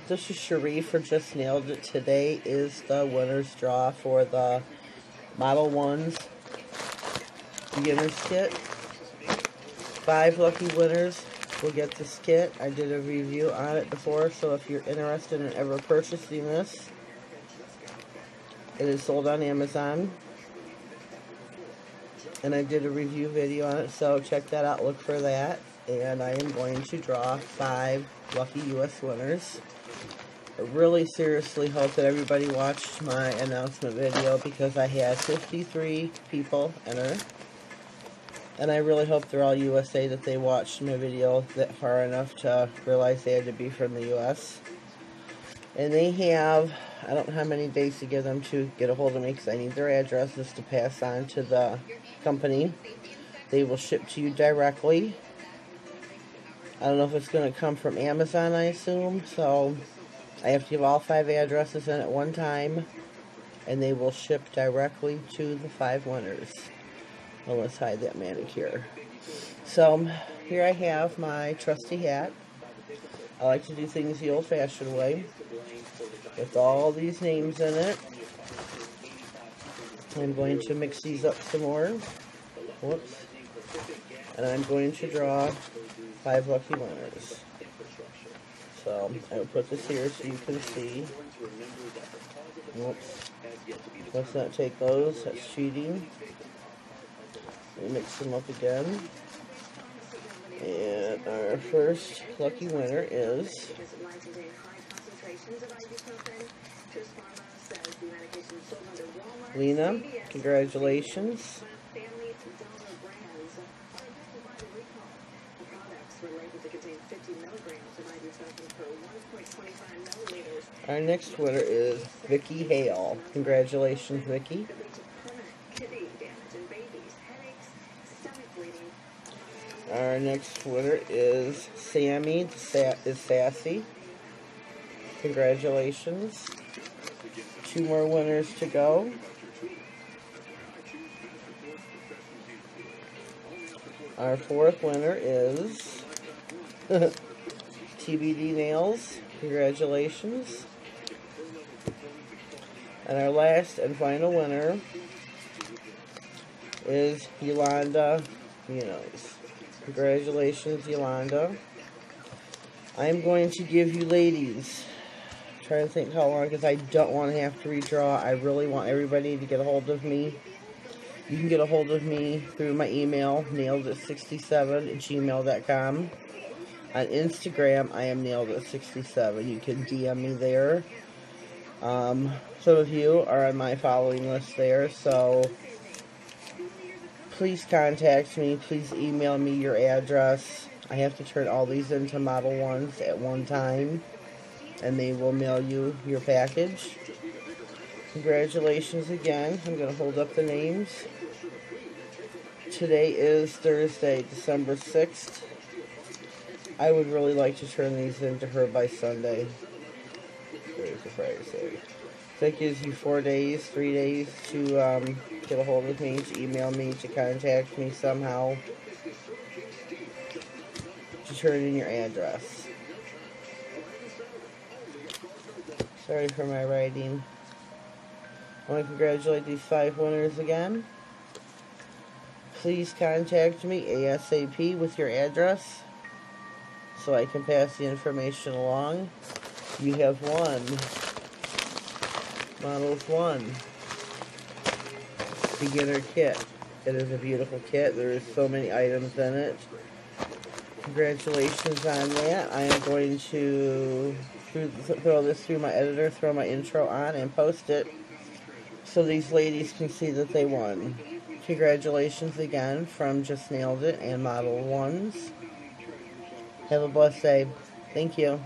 This is Cherie for Just Nailed It. Today is the winner's draw for the Model 1's Beginner's Kit. 5 lucky winners will get this kit. I did a review on it before, so if you're interested in ever purchasing this, it is sold on Amazon. And I did a review video on it, so check that out, look for that. And I am going to draw 5 lucky US winners. I really seriously hope that everybody watched my announcement video because I had 53 people enter. And I really hope they're all USA, that they watched my video that far enough to realize they had to be from the US. And they have, I don't know how many days to give them to get a hold of me because I need their addresses to pass on to the company. They will ship to you directly. I don't know if it's going to come from Amazon, I assume. So I have to give all 5 addresses in at one time. And they will ship directly to the 5 winners. Well, let's hide that manicure. So here I have my trusty hat. I like to do things the old-fashioned way, with all these names in it. I'm going to mix these up some more. Whoops. And I'm going to draw 5 lucky winners. So I will put this here so you can see. Whoops. Let's not take those. That's cheating. Let me mix them up again. And our first lucky winner is Lena. Congratulations. Our next winner is Vicky Hale. Congratulations, Vicky. Our next winner is Sammy is Sassy. Congratulations. 2 more winners to go. Our 4th winner is TBD Nails. Congratulations. And our last and final winner is Yolanda Munoz. Congratulations, Yolanda. I'm going to give you ladies, I'm trying to think how long, because I don't want to have to redraw. I really want everybody to get a hold of me. You can get a hold of me through my email, nailedit67@gmail.com. On Instagram, I am nailedit67. You can DM me there. Some of you are on my following list there, so please contact me. Please email me your address. I have to turn all these into Model 1s at one time, and they will mail you your package. Congratulations again. I'm going to hold up the names. Today is Thursday, December 6th. I would really like to turn these into her by Sunday. Today's a Friday. So that gives you 4 days, 3 days to get a hold of me, to email me, to contact me somehow, to turn in your address. Sorry for my writing. I want to congratulate these 5 winners again. Please contact me ASAP with your address so I can pass the information along. You have won Models 1 Beginner Kit. It is a beautiful kit. There is so many items in it. Congratulations on that. I am going to throw this through my editor, throw my intro on, and post it so these ladies can see that they won. Congratulations again from Just Nailed It and Model 1s. Have a blessed day. Thank you.